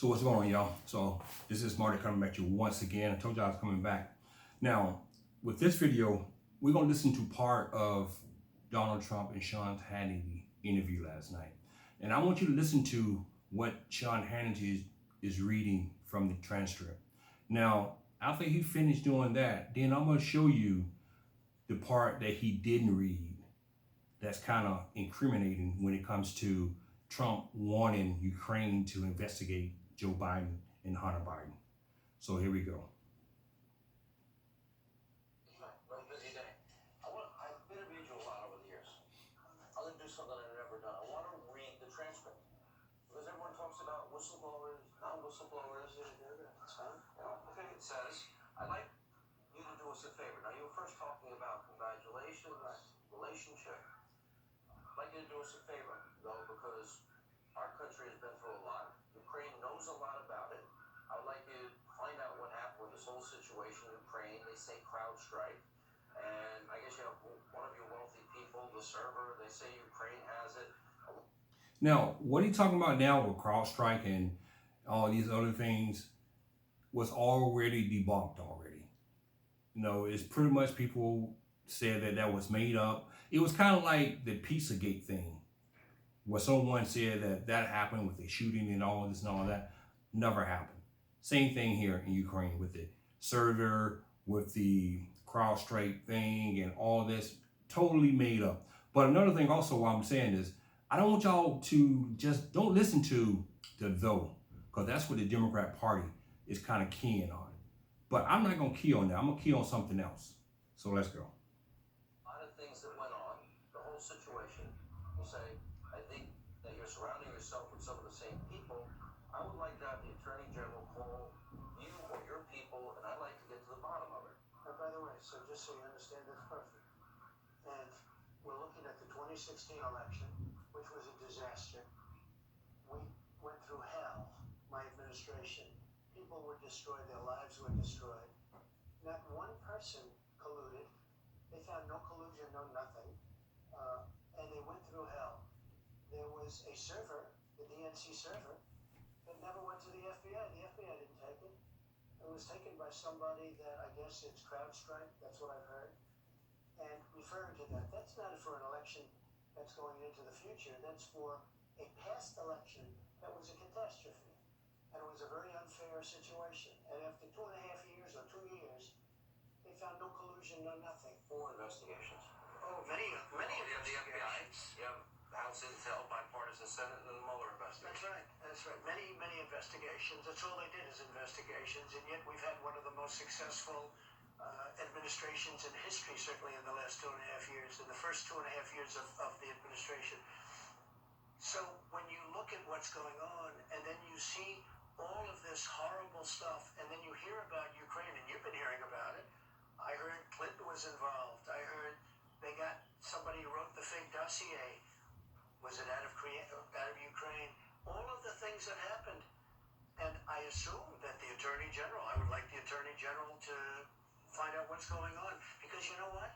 So what's going on, y'all? So this is Marty coming back to you once again. I told you I was coming back. Now, with this video, we're gonna listen to part of Donald Trump and Sean Hannity interview last night. And I want you to listen to what Sean Hannity is reading from the transcript. Now, after he finished doing that, then I'm gonna show you the part that he didn't read that's kind of incriminating when it comes to Trump wanting Ukraine to investigate Joe Biden and Hunter Biden. So here we go. Very busy day. I've interviewed you a lot over the years. I'm going to do something I've never done. I want to read the transcript. Because everyone talks about whistleblowers, non-whistleblowers. That's fine. Okay, it says, I'd like you to do us a favor. Now, you were first talking about congratulations, relationship. I'd like you to do us a favor, though, because our country has been through a lot. Ukraine knows a lot about it. I would like you to find out what happened with this whole situation in Ukraine. They say crowd strike. And I guess you have one of your wealthy people, the server, they say Ukraine has it. Now, what he's talking about now with CrowdStrike and all these other things was already debunked already. You know, it's pretty much people said that that was made up. It was kind of like the Pizzagate thing, where someone said that that happened with the shooting and all this and all that. Never happened. Same thing here in Ukraine with the server, with the CrowdStrike thing and all this, totally made up. But another thing also what I'm saying is, I don't want y'all to just, don't listen to the though, because that's what the Democrat Party is kind of keying on. But I'm not going to key on that. I'm going to key on something else. So let's go. A lot of things that went on, the whole situation. You say, I think that you're surrounding yourself with some of the same people. I would like to have the Attorney General call you or your people, and I'd like to get to the bottom of it. By the way, so just so you understand this perfect, and we're looking at the 2016 election, which was a disaster. We went through hell, my administration. People were destroyed, their lives were destroyed. Not one person colluded. They found no collusion, no nothing. And they went through hell. There was a server, the DNC server, that never went to the FBI. The FBI didn't take it. It was taken by somebody that I guess it's CrowdStrike. That's what I've heard. And referring to that, that's not for an election that's going into the future. That's for a past election that was a catastrophe. And it was a very unfair situation. And after 2.5 years or 2 years, they found no collusion, no nothing. 4 investigations. Oh, many You have the FBI, you have House Intel, bipartisan Senate, and the Mueller investigation. That's right. Many investigations. That's all they did is investigations. And yet we've had one of the most successful administrations in history, certainly in the last 2.5 years, in the first 2.5 years of the administration. So when you look at what's going on, and then you see all of this horrible stuff, and then you hear about Ukraine, and you've been hearing about it. I heard Clinton was involved. I heard they got somebody who wrote the fake dossier. Was it out of Ukraine? All of the things that happened. And I assume that the Attorney General, I would like the Attorney General to find out what's going on. Because you know what?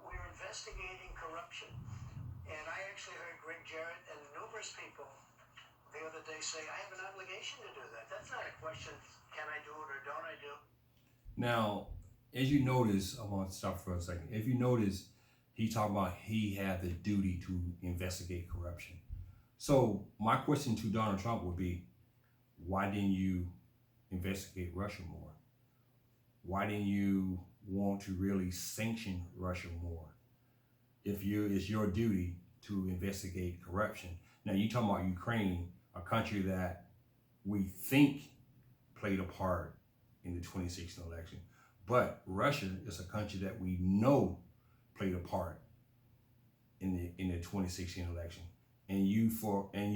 We're investigating corruption. And I actually heard Greg Jarrett and numerous people the other day say, I have an obligation to do that. That's not a question, can I do it or don't I do it? Now, as you notice, I want to stop for a second. If you notice, he talked about he had the duty to investigate corruption. So my question to Donald Trump would be, why didn't you investigate Russia more? Why didn't you want to really sanction Russia more? If it's your duty to investigate corruption. Now you talking about Ukraine, a country that we think played a part in the 2016 election, but Russia is a country that we know played a part in the 2016 election, and you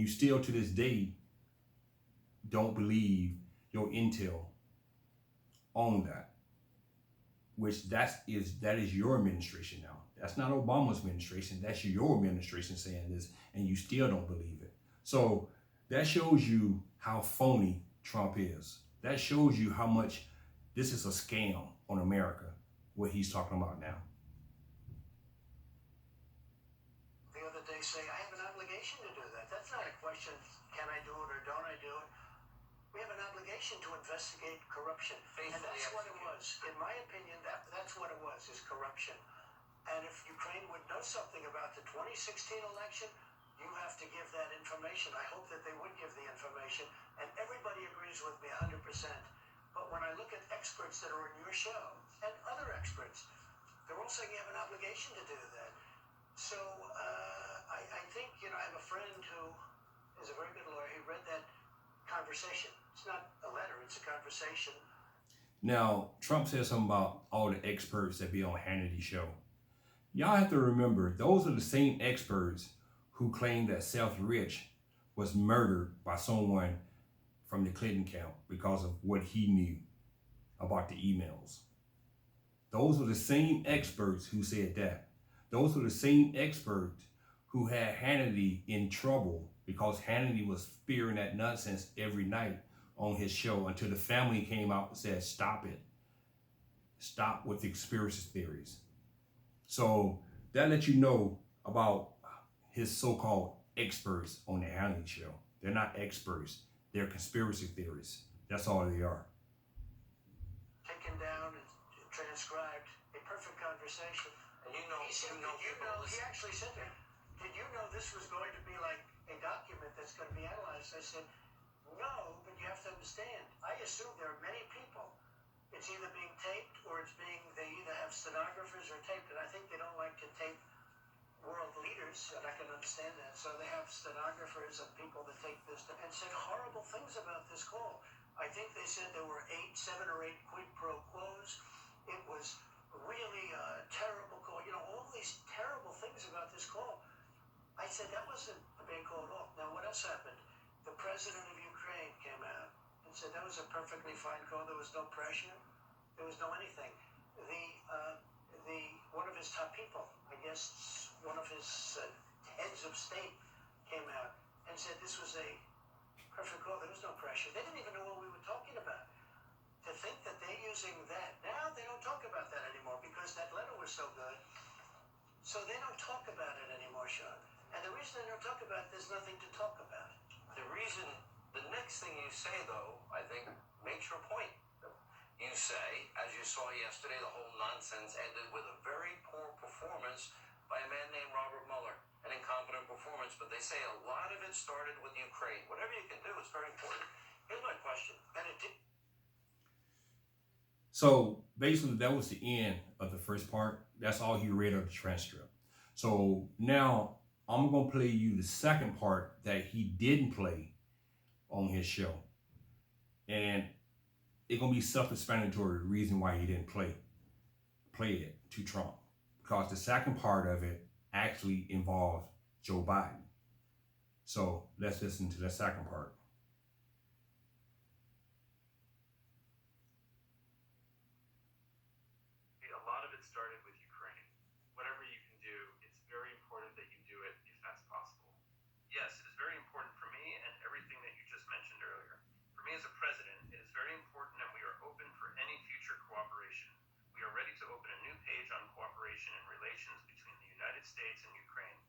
still to this day don't believe your intel on that, which that is your administration now. That's not Obama's administration. That's your administration saying this, and you still don't believe it. So that shows you how phony Trump is. That shows you how much this is a scam on America, what he's talking about now. The other day say, I have an obligation to do that. That's not a question, can I do it or don't I do it? We have an obligation to investigate corruption. And Faithfully that's what it execute. was. In my opinion, that's what it was, is corruption. And if Ukraine would know something about the 2016 election, you have to give that information. I hope that they would give the information. And everybody agrees with me 100%. But when I look at experts that are in your show and other experts, they're all saying you have an obligation to do that. So I think, I have a friend who is a very good lawyer. He read that conversation. It's not a letter, it's a conversation. Now, Trump said something about all the experts that be on Hannity's show. Y'all have to remember, those are the same experts who claimed that Seth Rich was murdered by someone from the Clinton camp because of what he knew about the emails. Those are the same experts who said that. Those are the same experts who had Hannity in trouble because Hannity was spearing that nonsense every night on his show until the family came out and said, stop it. Stop with the conspiracy theories. So that lets you know about his so-called experts on the Hannity show. They're not experts. They're conspiracy theorists. That's all they are. Taken down and transcribed a perfect conversation. And He said, he actually said to me, did you know this was going to be like a document that's going to be analyzed? I said, no, but you have to understand. I assume there are many people. It's either being taped or they either have stenographers or taped it. I think they don't like to tape world leaders, and I can understand that. So they have stenographers and people that take this and said horrible things about this call. I think they said there were 7 or 8 quid pro quos. It was really a terrible call. All these terrible things about this call. I said that wasn't a big call at all. Now, what else happened? The president of Ukraine came out and said that was a perfectly fine call. There was no pressure. There was no anything. One of his top people, I guess one of his heads of state, came out and said this was a perfect call. There was no pressure. They didn't even know what we were talking about. To think that they're using that. Now they don't talk about that anymore because that letter was so good. So they don't talk about it anymore, Sean. And the reason they don't talk about it, there's nothing to talk about. The next thing you say, though, I think, makes your point. You say, as you saw yesterday, the whole nonsense ended with a very poor performance by a man named Robert Mueller, an incompetent performance, but they say a lot of it started with Ukraine. Whatever you can do is very important. Here's my question. And it did. So basically, that was the end of the first part. That's all he read of the transcript. So now I'm going to play you the second part that he didn't play on his show. And it's going to be self-explanatory reason why he didn't play it to Trump. Because the second part of it actually involved Joe Biden. So let's listen to the second part. A lot of it started with Ukraine. Whatever you can do, it's very important that you do it if that's possible. Yes, it is very important for me and everything that you just mentioned earlier. For me as a president, it is very important and we are open for any future cooperation. We are ready to open a new page on cooperation and relations between the United States and Ukraine.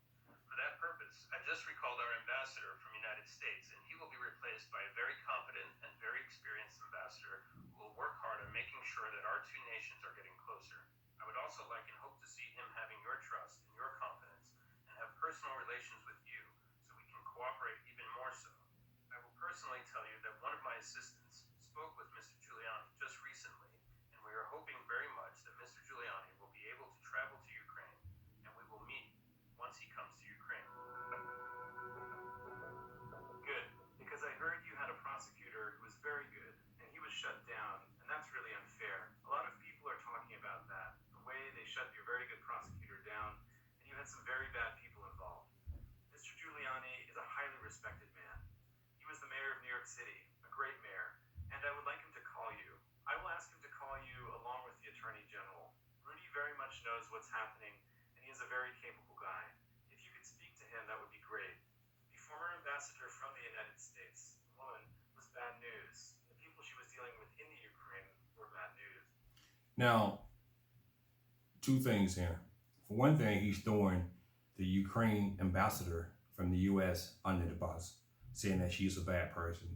For that purpose, I've just recalled our ambassador from the United States, and he will be replaced by a very competent and very experienced ambassador who will work hard on making sure that our two nations are getting closer. I would also like and hope to see him having your trust and your confidence and have personal relations with you so we can cooperate even more so. I will personally tell you that one of my assistants spoke with Mr. Giuliani just recently, and we are hoping very much that Mr. Giuliani will be able to travel to Ukraine and we will meet once he comes to Ukraine. Good, because I heard you had a prosecutor who was very good and he was shut down, and that's really unfair. A lot of people are talking about that, the way they shut your very good prosecutor down, and you had some very bad people involved. Mr. Giuliani is a highly respected man. He was the mayor of New York City, a great mayor, and I would like him to call you. I will ask him to call you along with the Attorney General. Rudy very much knows what's happening, and he is a very capable guy. If you could speak to him, that would be great. The former ambassador from the United States, the woman, was bad news. The people she was dealing with in the Ukraine were bad news. Now, two things here. For one thing, he's throwing the Ukraine ambassador from the U.S. under the bus, saying that she's a bad person.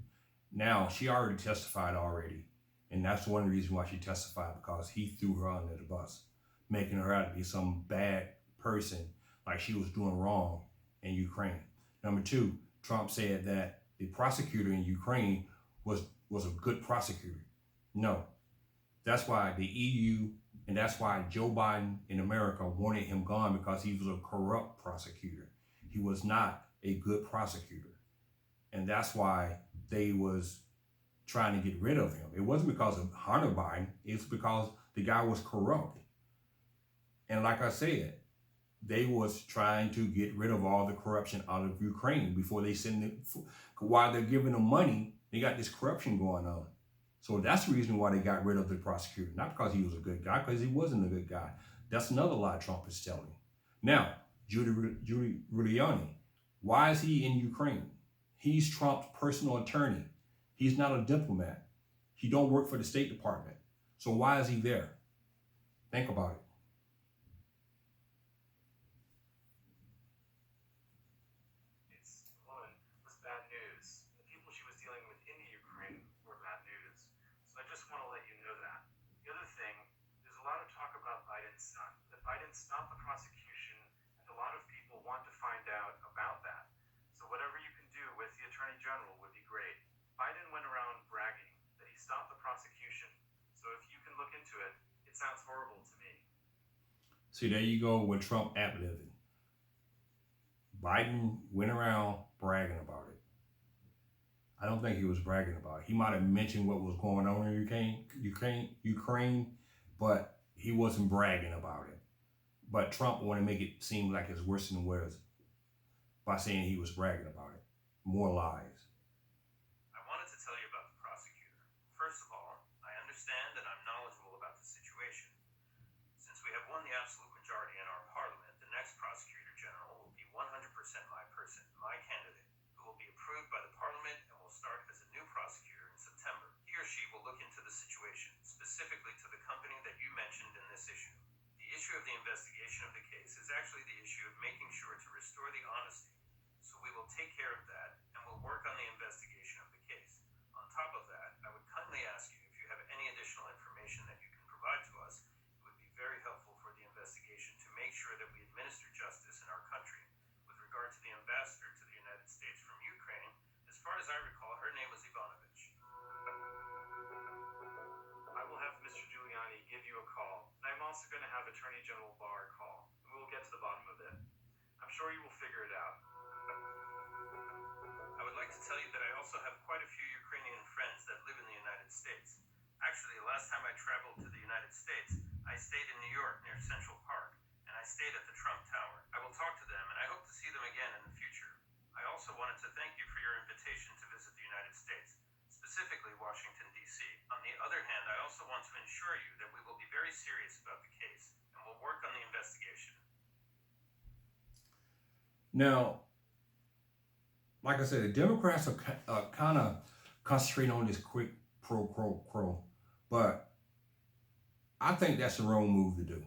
Now, she already testified already. And that's one reason why she testified, because he threw her under the bus, making her out to be some bad person, like she was doing wrong in Ukraine. Number two, Trump said that the prosecutor in Ukraine was a good prosecutor. No, that's why the EU and that's why Joe Biden in America wanted him gone, because he was a corrupt prosecutor. He was not a good prosecutor. And that's why they was trying to get rid of him. It wasn't because of Hunter Biden. It's because the guy was corrupt. And like I said, they was trying to get rid of all the corruption out of Ukraine before they send it. While they're giving them money, they got this corruption going on. So that's the reason why they got rid of the prosecutor. Not because he was a good guy, because he wasn't a good guy. That's another lie Trump is telling. Now, Judy Giuliani, why is he in Ukraine? He's Trump's personal attorney. He's not a diplomat. He don't work for the State Department. So why is he there? Think about it. Was bad news. The people she was dealing with in the Ukraine were bad news. So I just want to let you know that. The other thing, there's a lot of talk about Biden's son. That Biden stopped the prosecution, and a lot of people want to find out about that. So whatever you can do with the Attorney General would be great. Biden went around bragging that he stopped the prosecution. So if you can look into it, it sounds horrible to me. See, there you go with Trump ad-libbing. Biden went around bragging about it. I don't think he was bragging about it. He might have mentioned what was going on in Ukraine, but he wasn't bragging about it. But Trump wanted to make it seem like it's worse than it was by saying he was bragging about it. More lies. I wanted to tell you about the prosecutor. First of all, I understand and I'm knowledgeable about the situation. Since we have won the absolute majority in our parliament, the next prosecutor general will be 100% my person, my candidate, who will be approved by the parliament and will start as a new prosecutor in September. He or she will look into the situation, specifically to the company that you mentioned in this issue. The issue of the investigation of the case is actually the issue of making sure to restore the honesty. So we will take care of that and we'll work on the investigation of the case. On top of that, I would kindly ask you if you have any additional information that you can provide to us. It would be very helpful for the investigation to make sure that we administer justice in our country. With regard to the ambassador to the United States from Ukraine, as far as I recall, her name was Ivanovich. I will have Mr. Giuliani give you a call, and I'm also going to have Attorney General Barr call, and we will get to the bottom of it. I'm sure you will figure it out. I would like to tell you that I also have quite a few Ukrainian friends that live in the United States. Actually, last time I traveled to the United States, I stayed in New York near Central Park, and I stayed at the Trump Tower. I will talk to them, and I hope to see them again in the future. I also wanted to thank you for your invitation to visit the United States, specifically Washington, D.C. On the other hand, I also want to ensure you that we will be very serious about the case, and will work on the investigation. Now, like I said, the Democrats are kind of concentrating on this quick pro, but I think that's the wrong move to do.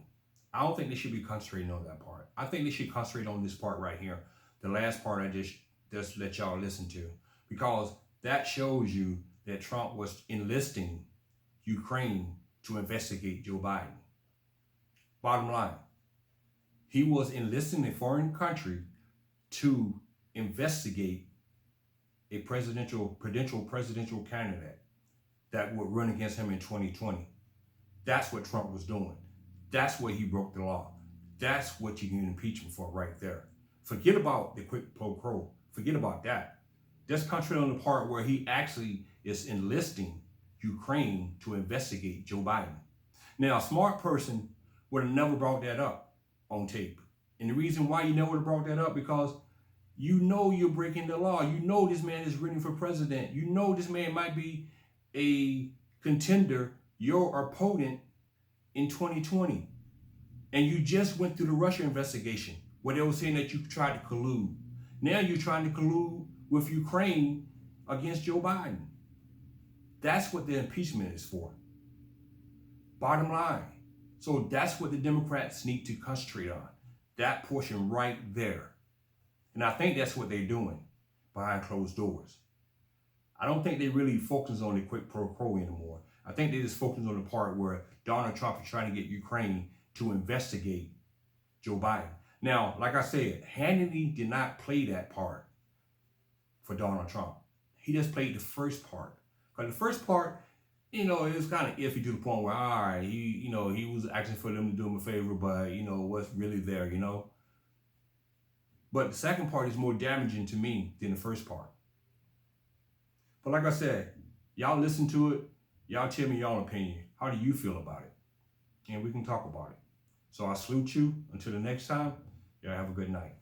I don't think they should be concentrating on that part. I think they should concentrate on this part right here. The last part I just let y'all listen to, because that shows you that Trump was enlisting Ukraine to investigate Joe Biden. Bottom line, he was enlisting a foreign country to investigate a potential presidential candidate that would run against him in 2020. That's what Trump was doing. That's where he broke the law. That's what you can impeach him for right there. Forget about the quick pro quo. Forget about that. Just concentrate on the part where he actually is enlisting Ukraine to investigate Joe Biden. Now, a smart person would have never brought that up on tape. And the reason why you never would have brought that up, because you know you're breaking the law. You know this man is running for president. You know this man might be a contender, your opponent in 2020. And you just went through the Russia investigation where they were saying that you tried to collude. Now you're trying to collude with Ukraine against Joe Biden. That's what the impeachment is for. Bottom line. So that's what the Democrats need to concentrate on. That portion right there. And I think that's what they're doing behind closed doors. I don't think they really focus on the quid pro quo anymore. I think they just focus on the part where Donald Trump is trying to get Ukraine to investigate Joe Biden. Now, like I said, Hannity did not play that part for Donald Trump. He just played the first part. Because the first part, it was kind of iffy to the point where, all right, he was asking for them to do him a favor, but, what's really there, But the second part is more damaging to me than the first part. But like I said, y'all listen to it. Y'all tell me y'all opinion. How do you feel about it? And we can talk about it. So I salute you. Until the next time, y'all have a good night.